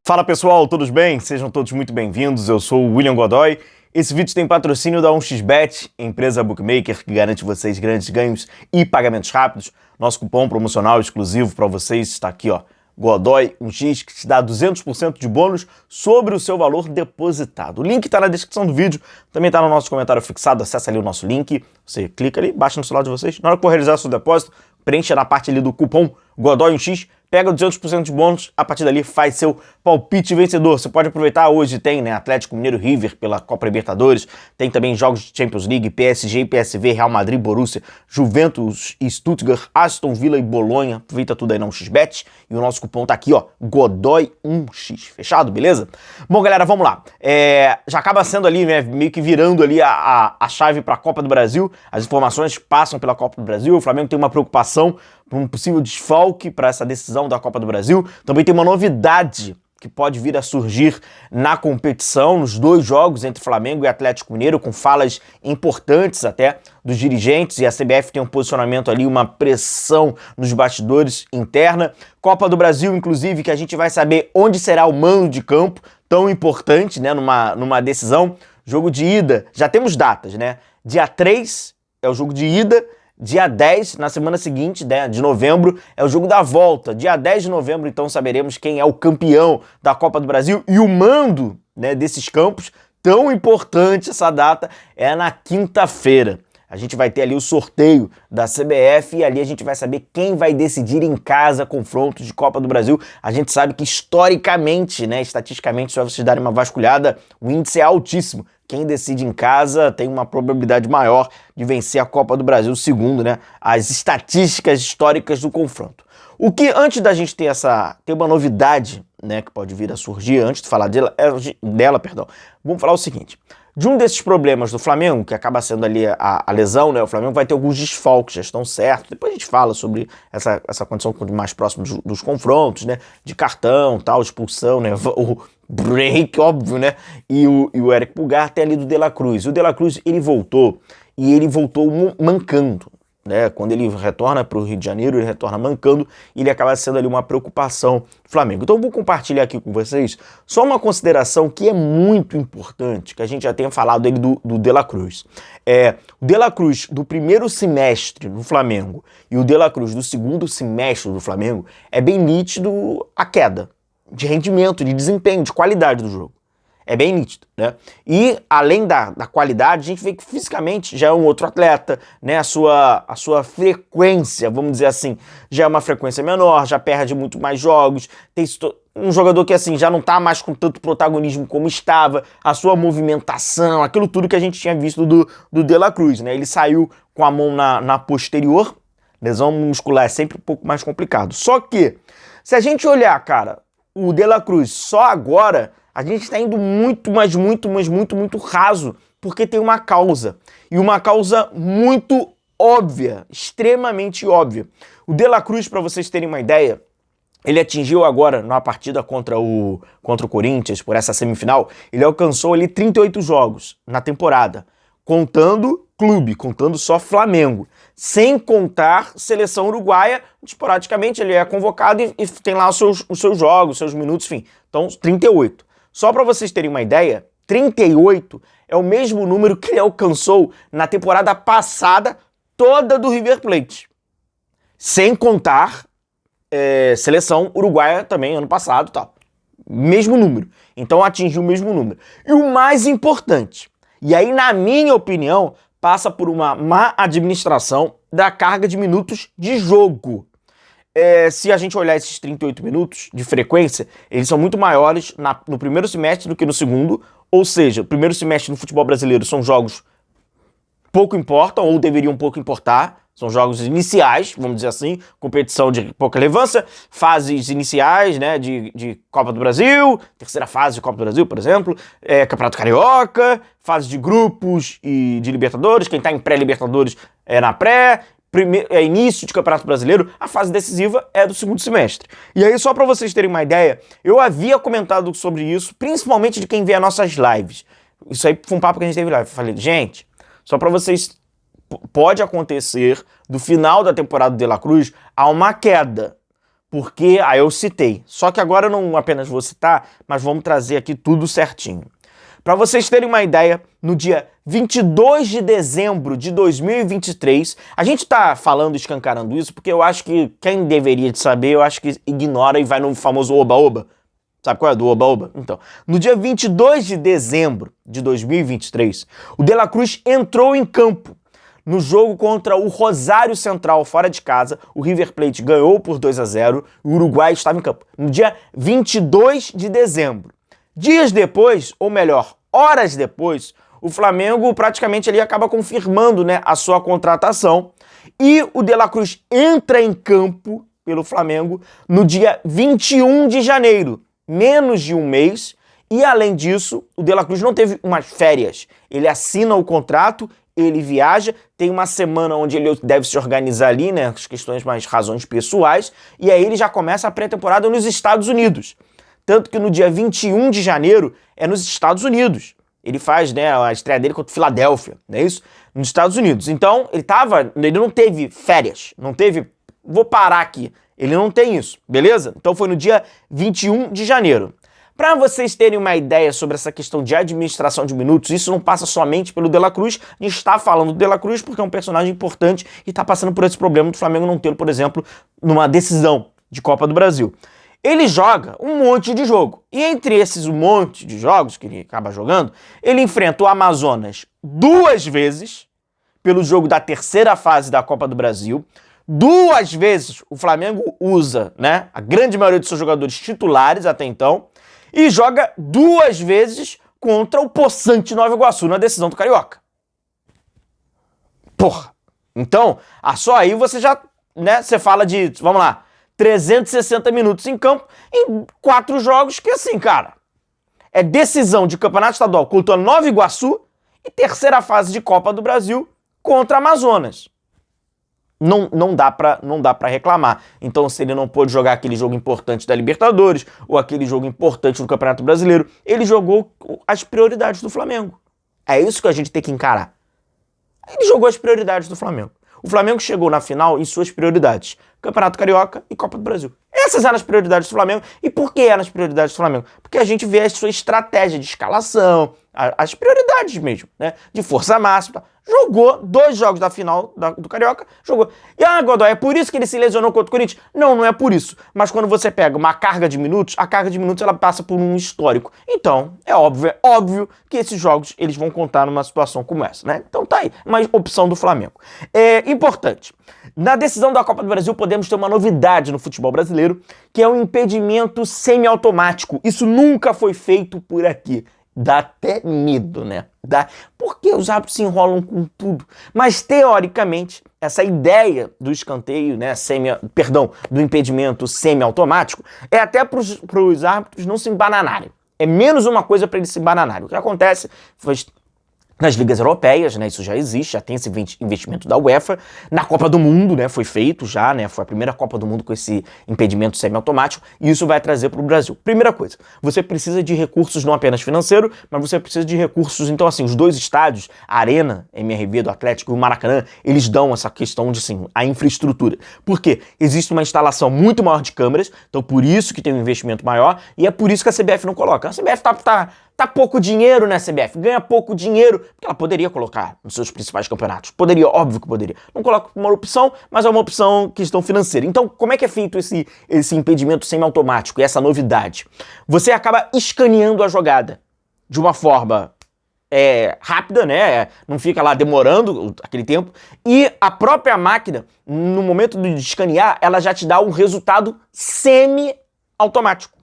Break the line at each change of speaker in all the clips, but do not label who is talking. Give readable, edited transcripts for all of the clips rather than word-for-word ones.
Fala pessoal, todos bem? Sejam todos muito bem-vindos, eu sou o William Godoy. Esse vídeo tem patrocínio da 1xBet, empresa bookmaker que garante vocês grandes ganhos e pagamentos rápidos. Nosso cupom promocional exclusivo para vocês está aqui, ó, Godoy 1x, que te dá 200% de bônus sobre o seu valor depositado. O link está na descrição do vídeo, também está no nosso comentário fixado, acessa ali o nosso link, você clica ali, baixa no celular de vocês, na hora que for realizar seu depósito, preencha na parte ali do cupom Godoy 1x, pega 200% de bônus, a partir dali faz seu palpite vencedor. Você pode aproveitar, hoje tem, né, Atlético Mineiro River pela Copa Libertadores, tem também jogos de Champions League, PSG e PSV, Real Madrid, Borussia, Juventus e Stuttgart, Aston Villa e Bolonha. Aproveita tudo aí na 1xBet e o nosso cupom tá aqui, ó, Godoy 1x. Fechado, beleza? Bom, galera, vamos lá. Já acaba sendo ali, né, meio que virando ali a chave para a Copa do Brasil. As informações passam pela Copa do Brasil. O Flamengo tem uma preocupação por um possível desfalque para essa decisão da Copa do Brasil. Também tem uma novidade que pode vir a surgir na competição, nos dois jogos entre Flamengo e Atlético Mineiro, com falas importantes até dos dirigentes, e a CBF tem um posicionamento ali, uma pressão nos bastidores interna. Copa do Brasil, inclusive, que a gente vai saber onde será o mando de campo, tão importante, né, numa decisão. Jogo de ida, já temos datas, né? Dia 3 é o jogo de ida, dia 10, na semana seguinte, né, de novembro, é o jogo da volta. Dia 10 de novembro, então, saberemos quem é o campeão da Copa do Brasil e o mando, né, desses campos. Tão importante essa data, é na quinta-feira. A gente vai ter ali o sorteio da CBF e ali a gente vai saber quem vai decidir em casa confrontos de Copa do Brasil. A gente sabe que historicamente, né, estatisticamente, só vocês darem uma vasculhada, o índice é altíssimo. Quem decide em casa tem uma probabilidade maior de vencer a Copa do Brasil, segundo, né, as estatísticas históricas do confronto. O que, antes da gente ter uma novidade, né, que pode vir a surgir, antes de falar dela, vamos falar o seguinte. De um desses problemas do Flamengo, que acaba sendo ali a lesão, né? O Flamengo vai ter alguns desfalques, já estão certos. Depois a gente fala sobre essa condição mais próxima dos confrontos, né? De cartão, tal, expulsão, né? O break, óbvio, né? E o Eric Pulgar tem ali do De La Cruz. O De La Cruz, ele voltou mancando, né? Quando ele retorna para o Rio de Janeiro, ele retorna mancando e ele acaba sendo ali uma preocupação do Flamengo. Então eu vou compartilhar aqui com vocês só uma consideração que é muito importante, que a gente já tenha falado dele do De La Cruz. O De La Cruz do primeiro semestre no Flamengo e o De La Cruz do segundo semestre do Flamengo é bem nítido a queda de rendimento, de desempenho, de qualidade do jogo. É bem nítido, né? E além da qualidade, a gente vê que fisicamente já é um outro atleta, né? A sua frequência, vamos dizer assim, já é uma frequência menor, já perde muito mais jogos. Tem um jogador que assim já não tá mais com tanto protagonismo como estava, a sua movimentação, aquilo tudo que a gente tinha visto do De La Cruz, né? Ele saiu com a mão na posterior, lesão muscular é sempre um pouco mais complicado. Só que, se a gente olhar, cara, o De La Cruz só agora, a gente está indo muito raso, porque tem uma causa. E uma causa muito óbvia, extremamente óbvia. O De La Cruz, para vocês terem uma ideia, ele atingiu agora, numa partida contra o Corinthians, por essa semifinal, ele alcançou ali 38 jogos na temporada, contando clube, contando só Flamengo, sem contar seleção uruguaia. Esporadicamente ele é convocado e tem lá os seus jogos, os seus minutos, enfim. Então, 38. Só para vocês terem uma ideia, 38 é o mesmo número que ele alcançou na temporada passada toda do River Plate. Sem contar seleção uruguaia também, ano passado, tal. Mesmo número. Então atingiu o mesmo número. E o mais importante, e aí na minha opinião, passa por uma má administração da carga de minutos de jogo. Se a gente olhar esses 38 minutos de frequência, eles são muito maiores no primeiro semestre do que no segundo, ou seja, o primeiro semestre no futebol brasileiro são jogos pouco importam, ou deveriam pouco importar, são jogos iniciais, vamos dizer assim, competição de pouca relevância, fases iniciais, né, de Copa do Brasil, terceira fase de Copa do Brasil, por exemplo, Campeonato Carioca, fase de grupos e de Libertadores, quem está em pré-Libertadores é na pré, início de Campeonato Brasileiro, a fase decisiva é do segundo semestre. E aí, só para vocês terem uma ideia, eu havia comentado sobre isso, principalmente de quem vê as nossas lives. Isso aí foi um papo que a gente teve lá. Eu falei, gente, só para vocês, pode acontecer do final da temporada do De La Cruz a uma queda. porque aí eu citei. Só que agora eu não apenas vou citar, mas vamos trazer aqui tudo certinho. Para vocês terem uma ideia, no dia 22 de dezembro de 2023, a gente tá falando, escancarando isso, porque eu acho que quem deveria de saber, eu acho que ignora e vai no famoso oba-oba. Sabe qual é do oba-oba? Então, no dia 22 de dezembro de 2023, o De La Cruz entrou em campo no jogo contra o Rosário Central, fora de casa. O River Plate ganhou por 2-0, o Uruguai estava em campo. No dia 22 de dezembro. Dias depois, ou melhor, horas depois, o Flamengo praticamente ali acaba confirmando, né, a sua contratação, e o De La Cruz entra em campo pelo Flamengo no dia 21 de janeiro, menos de um mês, e além disso, o De La Cruz não teve umas férias. Ele assina o contrato, ele viaja, tem uma semana onde ele deve se organizar ali, né, as questões mais razões pessoais, e aí ele já começa a pré-temporada nos Estados Unidos. Tanto que no dia 21 de janeiro é nos Estados Unidos. Ele faz, né, a estreia dele contra o Filadélfia, não é isso? Nos Estados Unidos. Então, ele não teve férias, não teve, vou parar aqui. Ele não tem isso, beleza? Então foi no dia 21 de janeiro. Para vocês terem uma ideia sobre essa questão de administração de minutos, isso não passa somente pelo De La Cruz. A gente está falando do De La Cruz porque é um personagem importante e está passando por esse problema do Flamengo não ter, por exemplo, numa decisão de Copa do Brasil. Ele joga um monte de jogo. E entre esses um monte de jogos que ele acaba jogando, ele enfrenta o Amazonas 2 vezes, pelo jogo da terceira fase da Copa do Brasil. 2 vezes o Flamengo usa, né, a grande maioria dos seus jogadores titulares até então. E joga 2 vezes contra o Poçante Nova Iguaçu na decisão do Carioca. Porra! Então, só aí você já, né, você fala de, vamos lá, 360 minutos em campo, em 4 jogos, que assim, cara, é decisão de campeonato estadual contra Nova Iguaçu e terceira fase de Copa do Brasil contra Amazonas. Não dá pra reclamar. Então, se ele não pôde jogar aquele jogo importante da Libertadores ou aquele jogo importante do Campeonato Brasileiro, ele jogou as prioridades do Flamengo. É isso que a gente tem que encarar. Ele jogou as prioridades do Flamengo. O Flamengo chegou na final em suas prioridades: Campeonato Carioca e Copa do Brasil. Essas eram as prioridades do Flamengo. E por que eram as prioridades do Flamengo? Porque a gente vê a sua estratégia de escalação, as prioridades mesmo, né? De força máxima. Jogou 2 jogos da final do Carioca, jogou. E Godoy, é por isso que ele se lesionou contra o Corinthians? Não é por isso. Mas quando você pega uma carga de minutos, a carga de minutos ela passa por um histórico. Então, é óbvio que esses jogos eles vão contar numa situação como essa, né? Então tá aí, uma opção do Flamengo. É importante. Na decisão da Copa do Brasil podemos ter uma novidade no futebol brasileiro, que é o impedimento semiautomático. Isso nunca foi feito por aqui. Dá até medo, né? Porque os árbitros se enrolam com tudo. Mas, teoricamente, essa ideia do escanteio, né, do impedimento semiautomático, é até para os árbitros não se embananarem. É menos uma coisa para eles se embananarem. O que acontece nas ligas europeias, né, isso já existe, já tem esse investimento da UEFA. Na Copa do Mundo, né, foi feito já, né, foi a primeira Copa do Mundo com esse impedimento semiautomático, e isso vai trazer para o Brasil. Primeira coisa, você precisa de recursos não apenas financeiros, mas você precisa de recursos, então assim, os 2 estádios, a Arena, MRV do Atlético e o Maracanã, eles dão essa questão de, assim, a infraestrutura. Por quê? Existe uma instalação muito maior de câmeras, então por isso que tem um investimento maior, e é por isso que a CBF não coloca. A CBF tá pouco dinheiro, né, CBF? Ganha pouco dinheiro, porque ela poderia colocar nos seus principais campeonatos. Poderia, óbvio que poderia. Não coloca uma opção, mas é uma opção questão financeira. Então, como é que é feito esse impedimento semiautomático e essa novidade? Você acaba escaneando a jogada de uma forma rápida, né? Não fica lá demorando aquele tempo. E a própria máquina, no momento de escanear, ela já te dá um resultado semi-automático.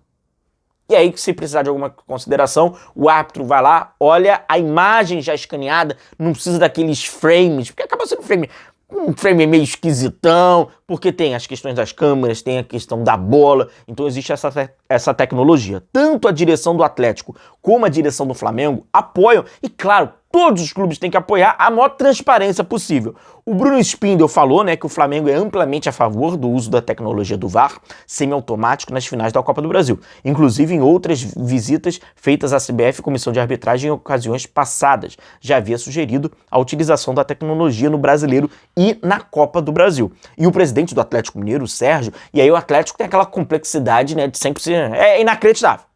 E aí, se precisar de alguma consideração, o árbitro vai lá, olha a imagem já escaneada, não precisa daqueles frames, porque acaba sendo um frame meio esquisitão, porque tem as questões das câmeras, tem a questão da bola, então existe essa tecnologia. Tanto a direção do Atlético como a direção do Flamengo apoiam, e claro, Todos os clubes têm que apoiar a maior transparência possível. O Bruno Spindel falou, né, que o Flamengo é amplamente a favor do uso da tecnologia do VAR semiautomático nas finais da Copa do Brasil, inclusive em outras visitas feitas à CBF e Comissão de Arbitragem em ocasiões passadas. Já havia sugerido a utilização da tecnologia no Brasileiro e na Copa do Brasil. E o presidente do Atlético Mineiro, o Sérgio, e aí o Atlético tem aquela complexidade, né, de sempre ser... É inacreditável.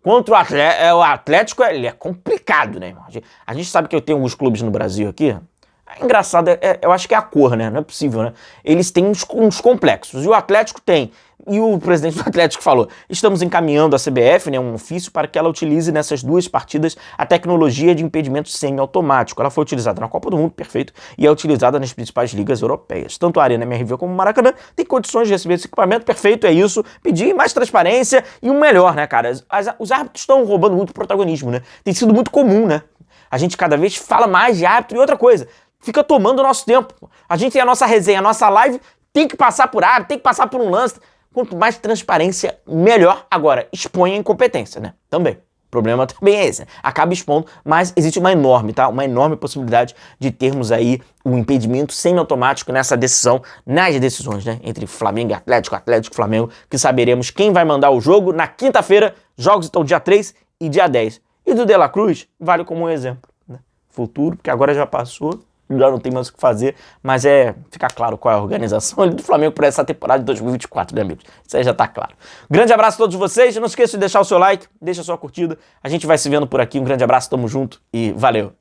Contra o Atlético, ele é complicado, né, irmão? A gente sabe que eu tenho alguns clubes no Brasil aqui. É engraçado, eu acho que é a cor, né? Não é possível, né? Eles têm uns complexos. E o Atlético tem. E o presidente do Atlético falou: estamos encaminhando a CBF, né, um ofício para que ela utilize nessas duas partidas a tecnologia de impedimento semiautomático. Ela foi utilizada na Copa do Mundo, perfeito, e é utilizada nas principais ligas europeias. Tanto a Arena MRV como o Maracanã tem condições de receber esse equipamento, perfeito, é isso. Pedir mais transparência e o melhor, né, cara? Os árbitros estão roubando muito protagonismo, né? Tem sido muito comum, né? A gente cada vez fala mais de árbitro e outra coisa. Fica tomando o nosso tempo. A gente tem a nossa resenha, a nossa live, tem que passar por árbitro, tem que passar por um lance. Quanto mais transparência, melhor. Agora, expõe a incompetência, né? Também. O problema também é esse, né? Acaba expondo, mas existe uma enorme, tá? Uma enorme possibilidade de termos aí um impedimento semiautomático nessa decisão, nas decisões, né? Entre Flamengo e Atlético, Atlético e Flamengo, que saberemos quem vai mandar o jogo na quinta-feira. Jogos estão dia 3 e dia 10. E do De La Cruz vale como um exemplo, né? Futuro, porque agora já passou. Já não tem mais o que fazer, mas fica claro qual é a organização do Flamengo para essa temporada de 2024, né, amigos? Isso aí já tá claro. Grande abraço a todos vocês, não esqueça de deixar o seu like, deixa a sua curtida, a gente vai se vendo por aqui, um grande abraço, tamo junto e valeu!